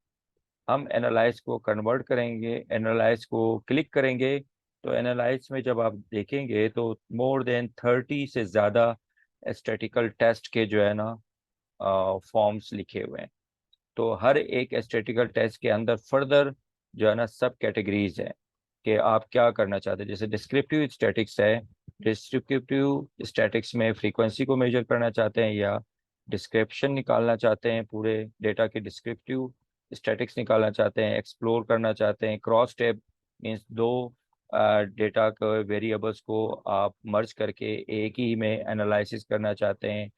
Speaker 1: हम एनालाइज को कन्वर्ट करेंगे, एनालाइज को क्लिक करेंगे तो एनालाइज में जब आप देखेंगे तो मोर देन 30 से ज़्यादा स्टैटिकल टेस्ट के जो है ना फॉर्म्स लिखे हुए हैं। तो हर एक स्टैटिकल टेस्ट के अंदर फर्दर जो है ना सब कैटेगरीज हैं कि आप क्या करना चाहते हैं। जैसे डिस्क्रिप्टिव स्टैटिक्स है, डिस्क्रिप्टिव स्टैटिक्स में फ्रीक्वेंसी को मेजर करना चाहते हैं या डिस्क्रिप्शन निकालना चाहते हैं, पूरे डेटा के डिस्क्रिप्टिव स्टैटिक्स निकालना चाहते हैं, एक्सप्लोर करना चाहते हैं। क्रॉस टैब मीन्स दो डेटा के वेरिएबल्स को आप मर्ज करके एक ही में एनालिसिस करना चाहते हैं,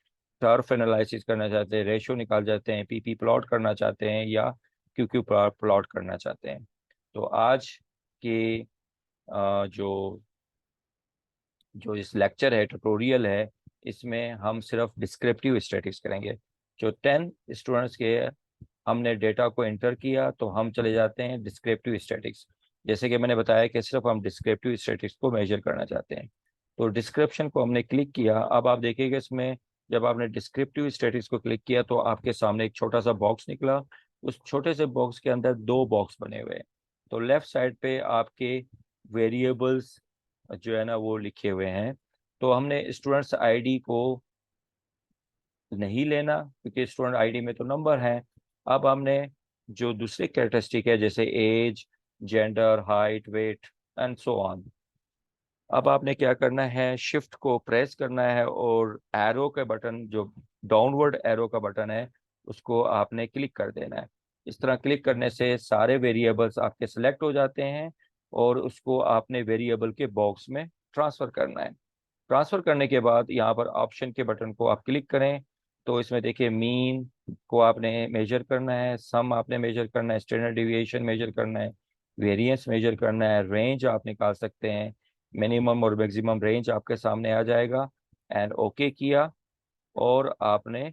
Speaker 1: टर्फ एनालिसिस करना चाहते हैं, रेशो निकाल जाते हैं, पीपी प्लॉट करना चाहते हैं या क्यूक्यू प्लॉट करना चाहते हैं। तो आज के जो जो इस लेक्चर है, ट्यूटोरियल है, इसमें हम सिर्फ डिस्क्रिप्टिव स्टैटिक्स करेंगे। जो 10 स्टूडेंट्स के हमने डेटा को एंटर किया तो हम चले जाते हैं डिस्क्रिप्टिव स्टैटिक्स। जैसे कि मैंने बताया कि सिर्फ हम डिस्क्रिप्टिव स्टैटिक्स को मेजर करना चाहते हैं, तो डिस्क्रिप्शन को हमने क्लिक किया। अब आप देखिएगा इसमें जब आपने डिस्क्रिप्टिव स्टैटिक्स को क्लिक किया तो आपके सामने एक छोटा सा बॉक्स निकला। उस छोटे से बॉक्स के अंदर दो बॉक्स बने हुए हैं। तो लेफ्ट साइड पे आपके वेरिएबल्स जो है ना वो लिखे हुए हैं। तो हमने स्टूडेंट्स आईडी को नहीं लेना क्योंकि स्टूडेंट आईडी में तो नंबर है। अब हमने जो दूसरे कैरेक्टरिस्टिक है जैसे age, gender, height, weight and so on, अब आपने क्या करना है, शिफ्ट को प्रेस करना है और एरो के बटन जो डाउनवर्ड एरो का बटन है उसको आपने क्लिक कर देना है। इस तरह क्लिक करने से सारे वेरिएबल्स आपके सिलेक्ट हो जाते हैं और उसको आपने वेरिएबल के बॉक्स में ट्रांसफर करना है। ट्रांसफर करने के बाद यहाँ पर ऑप्शन के बटन को आप क्लिक करें तो इसमें देखिए मीन को आपने मेजर करना है, सम आपने मेजर करना है, स्टैंडर्ड डिविएशन मेजर करना है, वेरिएंस मेजर करना है, रेंज आप निकाल सकते हैं। मिनिमम और मैक्सिमम रेंज आपके सामने आ जाएगा। एंड ओके किया और आपने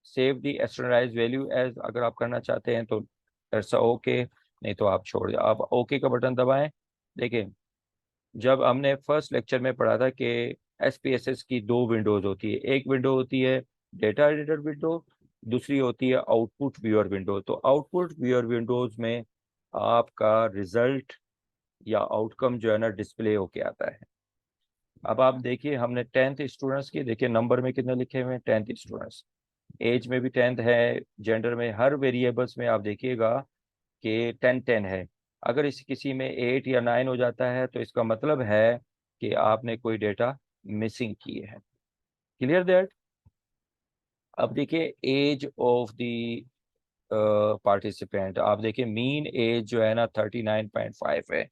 Speaker 1: सेव दी स्टैंडर्डाइज वैल्यू एज अगर आप करना चाहते हैं तो ऐसा ओके, नहीं तो आप छोड़ दें। आप ओके का बटन दबाएं। देखिए जब हमने फर्स्ट लेक्चर में पढ़ा था कि एसपीएसएस की दो विंडोज होती है, एक विंडो होती है डेटा एडिटर विंडो, दूसरी होती है आउटपुट व्यूअर विंडो। तो आउटपुट व्यूअर विंडोज में आपका रिजल्ट या आउटकम जो है ना डिस्प्ले होके आता है। अब आप देखिए हमने 10th स्टूडेंट्स की, देखिए नंबर में कितने लिखे हुए हैं, 10th स्टूडेंट्स, एज में भी 10th है, जेंडर में, हर वेरिएबल्स में आप देखिएगा कि 10 10 है। अगर इस किसी में 8 या 9 हो जाता है तो इसका मतलब है कि आपने कोई डेटा मिसिंग की है। Clear that. अब देखिए एज ऑफ द पार्टिसिपेंट, आप देखिए मीन एज जो है ना 39.5 है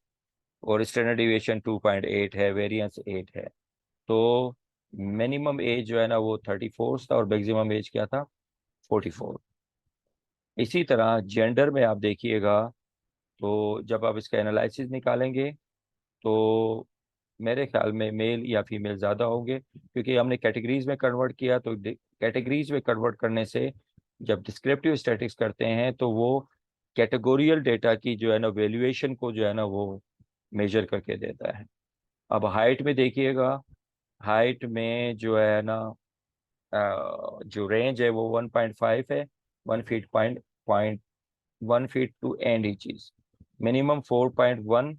Speaker 1: और स्टैंडर्ड डिविएशन 2.8 है, वेरिएंस 8 है। तो मिनिमम एज जो है ना वो 34 था और मैक्सिमम एज क्या था, 44। इसी तरह जेंडर में आप देखिएगा तो जब आप इसका एनालिसिस निकालेंगे तो मेरे ख्याल में मेल या फीमेल ज़्यादा होंगे क्योंकि हमने कैटेगरीज में कन्वर्ट किया। तो कैटेगरीज में कन्वर्ट करने से जब डिस्क्रिप्टिव स्टैटिक्स करते हैं तो वो कैटेगोरियल डेटा की जो है ना वैल्यूएशन को जो है ना वो मेजर करके देता है। अब हाइट में देखिएगा, हाइट में जो है ना जो रेंज है वो 1.5 है, 1 feet point 1 feet two and inches. Minimum 4.1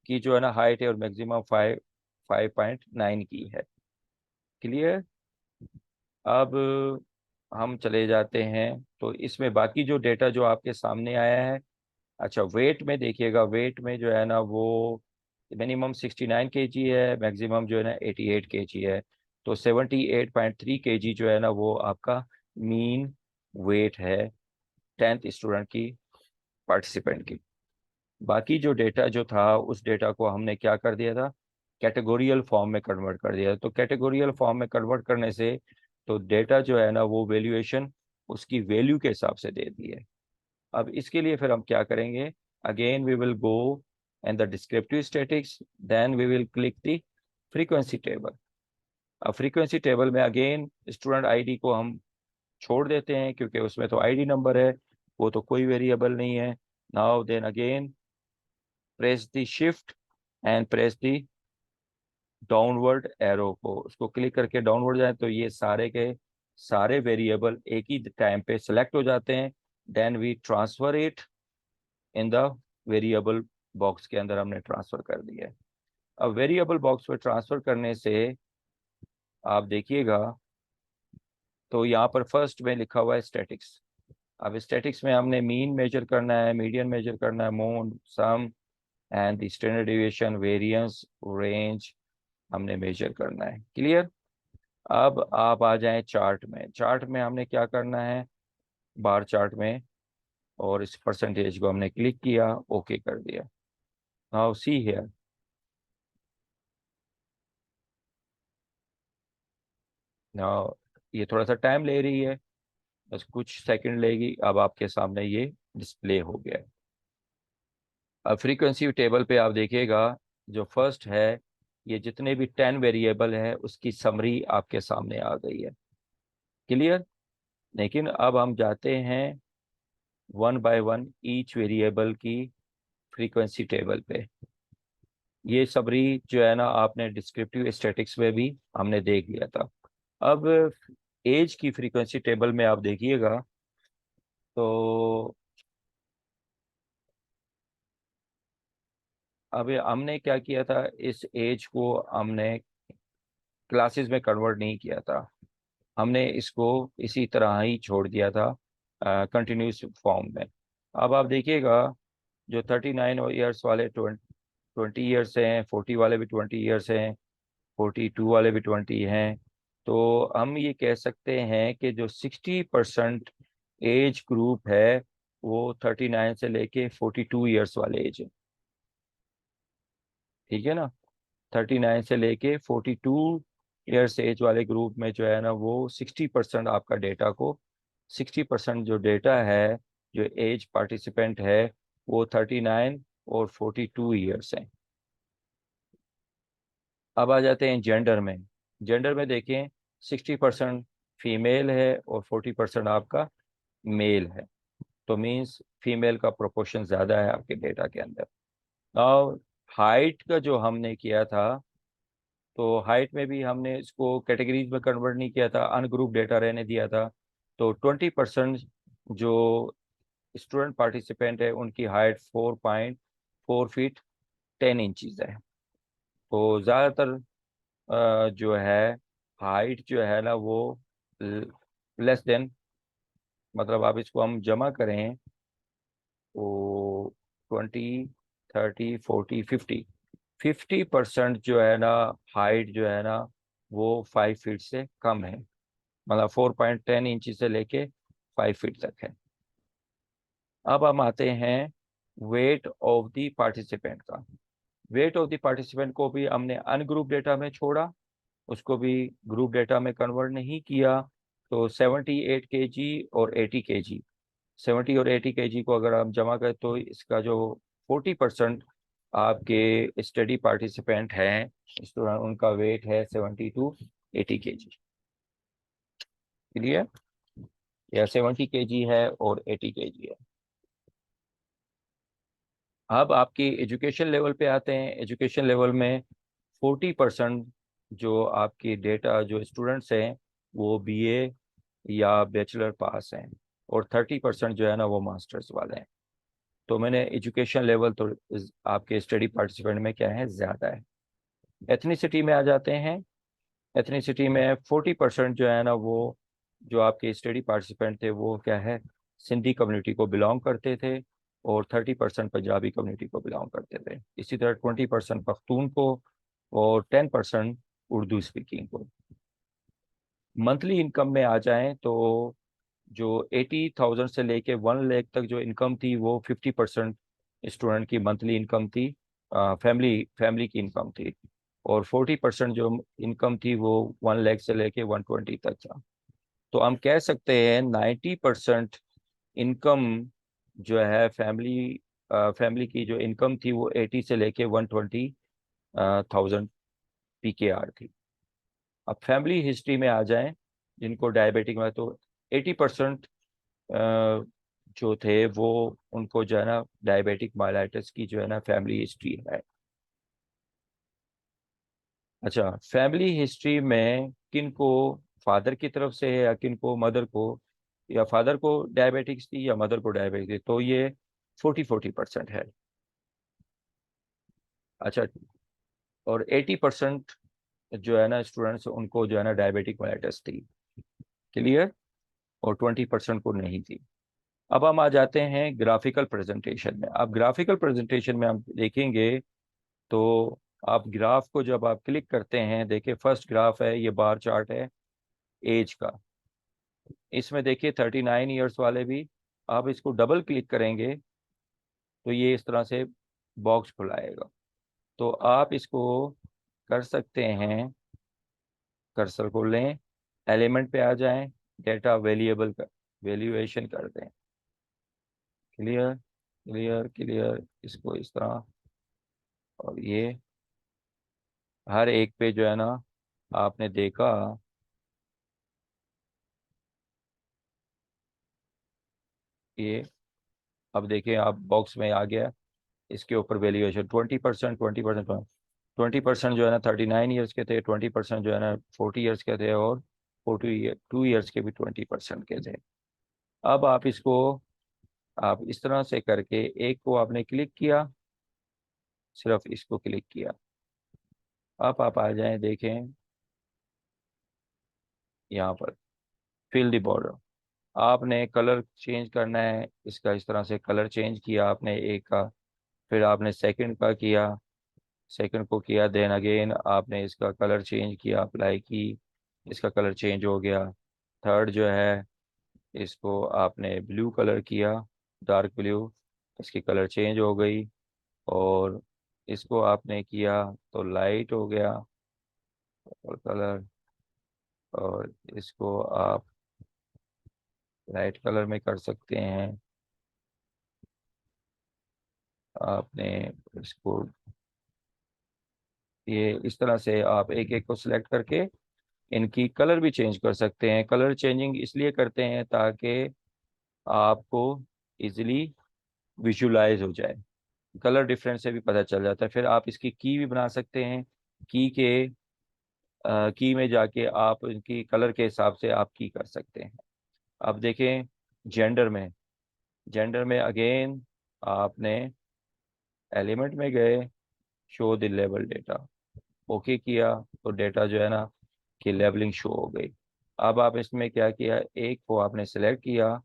Speaker 1: की जो है ना हाइट है और मैक्सिमम 5.9 की है। क्लियर। अब हम चले जाते हैं तो इसमें बाकी जो डेटा जो आपके सामने आया है। अच्छा वेट में देखिएगा, वेट में जो है ना वो मिनिमम 69 kg है, मैक्सिमम जो है ना 88 kg है। तो 78.3 kg जो है ना वो आपका मीन वेट है 10th स्टूडेंट की, पार्टिसिपेंट की। बाकी जो डेटा जो था उस डेटा को हमने क्या कर दिया था, कैटेगोरियल फॉर्म में कन्वर्ट कर दिया। तो कैटेगोरियल फॉर्म में कन्वर्ट करने से तो डेटा जो है ना वो वैल्यूएशन उसकी वैल्यू के हिसाब से दे दी है। अब इसके लिए फिर हम क्या करेंगे, again we will go and the descriptive statistics, then we will click the frequency table. अब फ्रीक्वेंसी टेबल में अगेन स्टूडेंट आईडी को हम छोड़ देते हैं क्योंकि उसमें तो आईडी नंबर है, वो तो कोई वेरिएबल नहीं है। Now then again press the shift and press the downward arrow को, उसको क्लिक करके डाउनवर्ड जाए तो ये सारे के सारे वेरिएबल एक ही टाइम पे सिलेक्ट हो जाते हैं। Then we transfer it in the variable box के अंदर हमने ट्रांसफर कर दिया है। अब वेरिएबल बॉक्स में ट्रांसफर करने से आप देखिएगा तो यहाँ पर फर्स्ट में लिखा हुआ है स्टैटिक्स। अब स्टैटिक्स में हमने मीन मेजर करना है, मीडियन मेजर करना है, mode, sum and the standard deviation, variance, range हमने मेजर करना है। क्लियर। अब आप आ जाएं चार्ट में। चार्ट में हमने क्या करना है, बार चार्ट में, और इस परसेंटेज को हमने क्लिक किया, ओके कर दिया। नाउ सी हियर, नाउ ये थोड़ा सा टाइम ले रही है, बस कुछ सेकंड लेगी। अब आपके सामने ये डिस्प्ले हो गया है। अब फ्रीक्वेंसी टेबल पे आप देखिएगा जो फर्स्ट है, ये जितने भी 10 वेरिएबल है उसकी समरी आपके सामने आ गई है। क्लियर। लेकिन अब हम जाते हैं one by one each variable की फ्रीक्वेंसी टेबल पे। ये सबरी जो है ना आपने डिस्क्रिप्टिव स्टैटिक्स में भी हमने देख लिया था। अब एज की फ्रीक्वेंसी टेबल में आप देखिएगा तो अब हमने क्या किया था, इस एज को हमने क्लासेस में कन्वर्ट नहीं किया था, हमने इसको इसी तरह ही छोड़ दिया था कंटिन्यूस फॉर्म में। अब आप देखिएगा जो 39 ईयर्स वाले 20 ईयर्स हैं, 40 वाले भी 20 ईयर्स हैं, 42 वाले भी 20 हैं। तो हम ये कह सकते हैं कि जो 60% एज ग्रुप है वो 39 से लेके 42 ईयर्स वाले एज है। ठीक है ना, 39 से लेके 42 ईयर्स एज वाले ग्रुप में जो है ना वो 60% आपका डेटा को, 60% जो डेटा है, जो एज पार्टिसिपेंट है वो 39 और 42 ईयर्स हैं। अब आ जाते हैं जेंडर में। जेंडर में देखें 60% फीमेल है और 40% आपका मेल है। तो मीन्स फीमेल का प्रोपोर्शन ज़्यादा है आपके डेटा के अंदर। और हाइट का जो हमने किया था, तो हाइट में भी हमने इसको कैटेगरीज में कन्वर्ट नहीं किया था, अनग्रुप डेटा रहने दिया था। तो 20% जो स्टूडेंट पार्टिसिपेंट है उनकी हाइट 4.4 फीट 10 इंचज है। तो ज़्यादातर जो है हाइट जो है ना वो लेस देन, मतलब आप इसको हम जमा करें तो 20 30 40 50, 50% जो है ना हाइट जो है ना वो 5 फीट से कम है, मतलब 4.10 इंच से लेके 5 फीट तक है। अब हम आते हैं वेट ऑफ द पार्टिसिपेंट का। वेट ऑफ द पार्टिसिपेंट को भी हमने अनग्रुप डेटा में छोड़ा, उसको भी ग्रुप डेटा में कन्वर्ट नहीं किया। तो 78 kg और 80 kg, 70 और 80 kg को अगर हम जमा करें तो इसका जो 40% आपके स्टडी पार्टिसिपेंट हैं इस दौरान उनका वेट है 70 to 80 kg। क्लियर? या 70 kg है और 80 kg है। अब आपकी एजुकेशन लेवल पे आते हैं। एजुकेशन लेवल में 40% जो आपकी डेटा जो स्टूडेंट्स हैं वो बीए या बैचलर पास हैं, और 30% जो है ना वो मास्टर्स वाले हैं। तो मैंने एजुकेशन लेवल तो आपके स्टडी पार्टिसिपेंट में क्या है, ज़्यादा है। एथनिसिटी में आ जाते हैं। एथनिसिटी में 40% जो है ना वो जो आपके स्टडी पार्टिसिपेंट थे वो क्या है, सिंधी कम्युनिटी को बिलोंग करते थे, और 30% पंजाबी कम्युनिटी को बिलोंग करते थे। इसी तरह 20% पख्तून को, और 10% उर्दू स्पीकिंग को। मंथली इनकम में आ जाएं तो जो 80,000 से लेके 1 लाख तक जो इनकम थी वो 50% स्टूडेंट की मंथली इनकम थी, फैमिली फैमिली की इनकम थी। और 40% जो इनकम थी वो 1 लाख से लेके 120 तक था। तो हम कह सकते हैं 90% इनकम जो है फैमिली की जो इनकम थी वो 80 से लेके 120,000 PKR थी। अब फैमिली हिस्ट्री में आ जाएं, जिनको डायबिटिक में, तो 80% जो थे वो उनको जो है ना डायबिटिक माइलाइटिस की जो है ना फैमिली हिस्ट्री है। अच्छा, फैमिली हिस्ट्री में किन को फादर की तरफ से है या किन को मदर को, या फादर को डायबिटिक्स थी या मदर को डायबिटिक्स थी, तो ये 40-40% है। अच्छा, और 80% जो है ना स्टूडेंट्स उनको जो है ना डायबिटिक माइलाइटिस थी। क्लियर? और 20% को नहीं थी। अब हम आ जाते हैं ग्राफिकल प्रेजेंटेशन में। अब ग्राफिकल प्रेजेंटेशन में हम देखेंगे तो आप ग्राफ को जब आप क्लिक करते हैं, देखिए फर्स्ट ग्राफ है, ये बार चार्ट है एज का। इसमें देखिए 39 ईयर्स वाले भी, आप इसको डबल क्लिक करेंगे तो ये इस तरह से बॉक्स खुलाएगा। तो आप इसको कर सकते हैं, कर्सर को लें, एलिमेंट पे आ जाएं, डेटा वेरिएबल का वैल्यूएशन कर दें। क्लियर? क्लियर क्लियर, इसको इस तरह। और ये हर एक पे जो है ना आपने देखा, ये अब देखिए आप बॉक्स में आ गया, इसके ऊपर वैल्यूएशन 20%, 20%, 20% जो है ना 39 ईयर्स के थे, 20% जो है ना 40 ईयर्स के थे, और 2 ईयर्स के भी 20% के थे। अब आप इसको, आप इस तरह से करके एक को आपने क्लिक किया, सिर्फ इसको क्लिक किया। अब आप आ जाएं, देखें यहाँ पर फिल द बॉर्डर। आपने कलर चेंज करना है इसका, इस तरह से कलर चेंज किया आपने एक का, फिर आपने सेकंड का किया, सेकंड को किया, देन अगेन आपने इसका कलर चेंज किया, अप्लाई की, इसका कलर चेंज हो गया। थर्ड जो है, इसको आपने ब्लू कलर किया, डार्क ब्लू, इसकी कलर चेंज हो गई। और इसको आपने किया तो लाइट हो गया और कलर, और इसको आप लाइट कलर में कर सकते हैं। आपने इसको, ये इस तरह से आप एक एक को सिलेक्ट करके इनकी कलर भी चेंज कर सकते हैं। कलर चेंजिंग इसलिए करते हैं ताकि आपको इजीली विजुलाइज हो जाए, कलर डिफरेंस से भी पता चल जाता है। फिर आप इसकी की भी बना सकते हैं, की के की में जाके आप इनकी कलर के हिसाब से आप की कर सकते हैं। अब देखें जेंडर में, जेंडर में अगेन आपने एलिमेंट में गए, show the level data, okay किया, तो डेटा जो है ना कि लेवलिंग शो हो गई। अब आप इसमें क्या किया, एक को आपने सेलेक्ट किया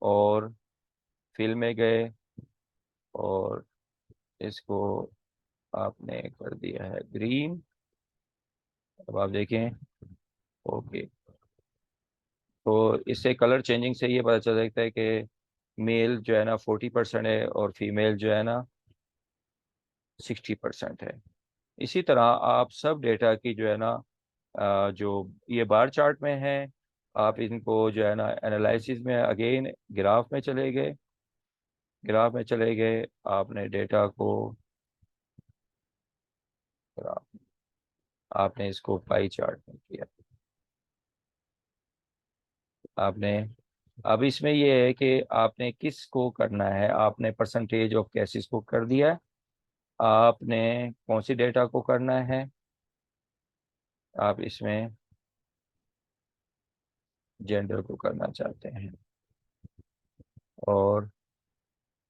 Speaker 1: और फिल में गए और इसको आपने कर दिया है ग्रीन। अब आप देखें, ओके। तो इससे कलर चेंजिंग से ये पता चल सकता है कि मेल जो है ना 40% है और फीमेल जो है ना 60% है। इसी तरह आप सब डेटा की जो है ना जो ये बार चार्ट में है, आप इनको जो है ना एनालिसिस में अगेन ग्राफ में चले गए, ग्राफ में चले गए, आपने डेटा को, ग्राफ, आपने इसको पाई चार्ट में किया आपने। अब इसमें ये है कि आपने किस को करना है, आपने परसेंटेज ऑफ केसेस को कर दिया है, आपने कौन सी डेटा को करना है, आप इसमें जेंडर को करना चाहते हैं और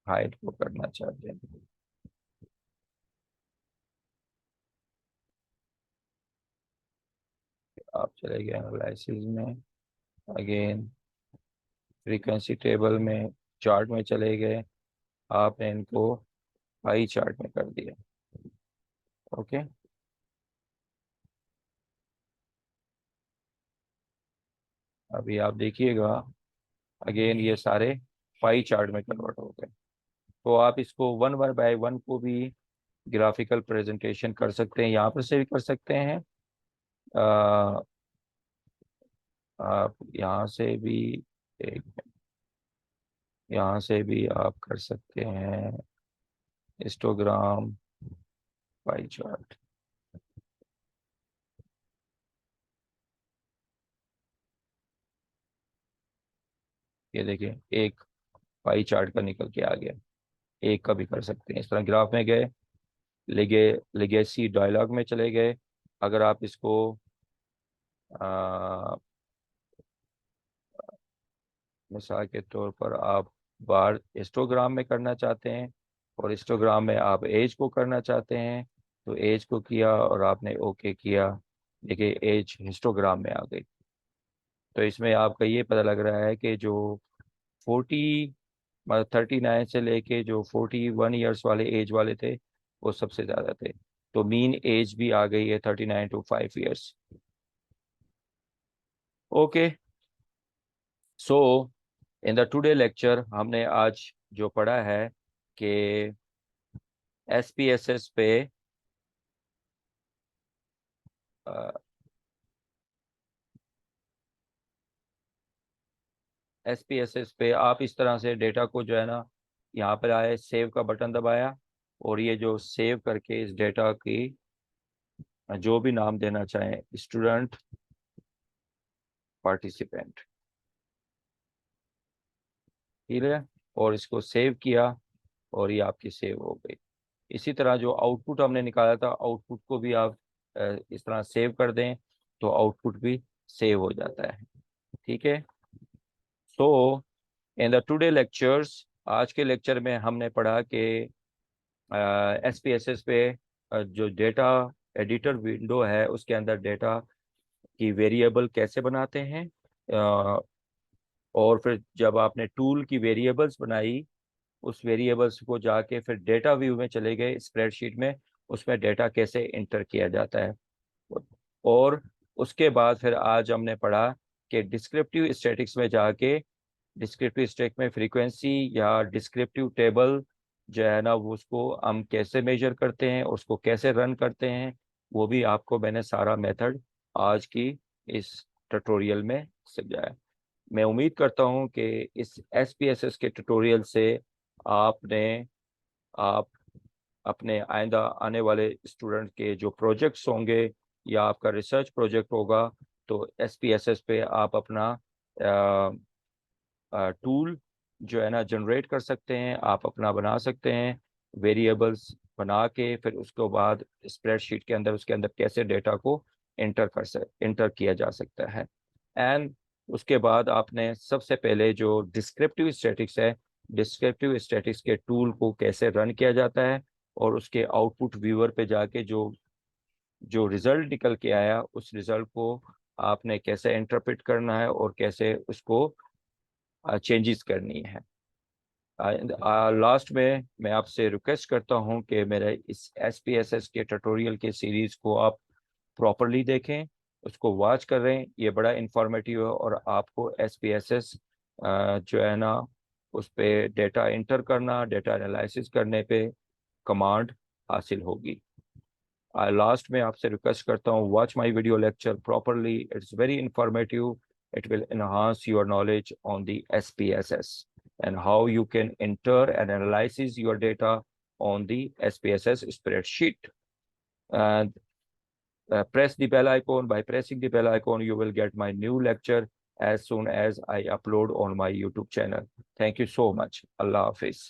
Speaker 1: हाइट को करना चाहते हैं। आप चले गए एनालिसिस में, अगेन फ्रीक्वेंसी टेबल में, चार्ट में चले गए, आपने इनको पाई चार्ट में कर दिया। ओके। अभी आप देखिएगा, अगेन ये सारे पाई चार्ट में कन्वर्ट हो गए। तो आप इसको वन वन बाय वन को भी ग्राफिकल प्रेजेंटेशन कर सकते हैं, यहाँ पर से भी कर सकते हैं। आ, आप यहाँ से भी, एक, यहाँ से भी आप कर सकते हैं हिस्टोग्राम पाई चार्ट। ये देखिए एक पाई चार्ट का निकल के आ गया, एक का भी कर सकते हैं। इस तरह ग्राफ में गए, लेगेसी डायलॉग में चले गए। अगर आप इसको आ, मिसाल के तौर पर आप बार हिस्टोग्राम में करना चाहते हैं और हिस्टोग्राम में आप एज को करना चाहते हैं, तो एज को किया और आपने ओके किया, देखिए एज हिस्टोग्राम में आ गई। तो इसमें आपका ये पता लग रहा है कि जो 40, मतलब 39 से लेके जो 41 ईयर्स वाले एज वाले थे वो सबसे ज़्यादा थे। तो मीन एज भी आ गई है 39 to 5 years. Okay. So in the today lecture हमने आज जो पढ़ा है कि एसपीएसएस पे, एसपीएसएस पे आप इस तरह से डेटा को जो है ना, यहाँ पर आए, सेव का बटन दबाया और ये जो सेव करके इस डेटा की जो भी नाम देना चाहें, स्टूडेंट, पार्टिसिपेंट, ठीक है। और इसको सेव किया और ये आपकी सेव हो गई। इसी तरह जो आउटपुट हमने निकाला था, आउटपुट को भी आप इस तरह सेव कर दें तो आउटपुट भी सेव हो जाता है। ठीक है। सो इन द टुडे लेक्चर्स, आज के लेक्चर में हमने पढ़ा कि SPSS पे जो डेटा एडिटर विंडो है उसके अंदर डेटा की वेरिएबल कैसे बनाते हैं, अ, और फिर जब आपने टूल की वेरिएबल्स बनाई, उस वेरिएबल्स को जाके फिर डेटा व्यू में चले गए स्प्रेडशीट में, उसमें डेटा कैसे इंटर किया जाता है। और उसके बाद फिर आज हमने पढ़ा कि डिस्क्रिप्टिव स्टैटिक्स में जाके डिस्क्रिप्टिव स्टैक में फ्रीक्वेंसी या डिस्क्रिप्टिव टेबल जो है ना, वो उसको हम कैसे मेजर करते हैं, उसको कैसे रन करते हैं, वो भी आपको मैंने सारा मेथड आज की इस ट्यूटोरियल में समझाया। मैं उम्मीद करता हूँ कि इस SPSS के ट्यूटोरियल से आपने आप अपने आइंदा आने वाले स्टूडेंट के जो प्रोजेक्ट्स होंगे या आपका रिसर्च प्रोजेक्ट होगा, तो SPSS पे आप अपना टूल जो है ना जनरेट कर सकते हैं, आप अपना बना सकते हैं वेरिएबल्स बना के, फिर उसके बाद स्प्रेडशीट के अंदर उसके अंदर कैसे डेटा को इंटर किया जा सकता है। एंड उसके बाद आपने सबसे पहले जो डिस्क्रिप्टिव स्टैटिक्स है, डिस्क्रिप्टिव स्टैटिक्स के टूल को कैसे रन किया जाता है, और उसके आउटपुट व्यूअर पे जाके जो जो रिजल्ट निकल के आया उस रिजल्ट को आपने कैसे इंटरप्रेट करना है और कैसे उसको चेंजेस करनी है। लास्ट में मैं आपसे रिक्वेस्ट करता हूं कि मेरे इस SPSS के ट्यूटोरियल के सीरीज को आप प्रॉपरली देखें, उसको वॉच करें। ये बड़ा इंफॉर्मेटिव है और आपको SPSS जो है ना, उस पे डेटा इंटर करना, डेटा एनालिसिस करने पे कमांड हासिल होगी। लास्ट में आपसे रिक्वेस्ट करता हूँ, watch my video lecture properly, it's very informative, it will enhance your knowledge on the SPSS and how you can enter and analyze your data on the SPSS spreadsheet. And press the bell icon. By pressing the bell icon, you will get my new lecture as soon as I upload on my YouTube channel. Thank you so much. Allah Hafiz.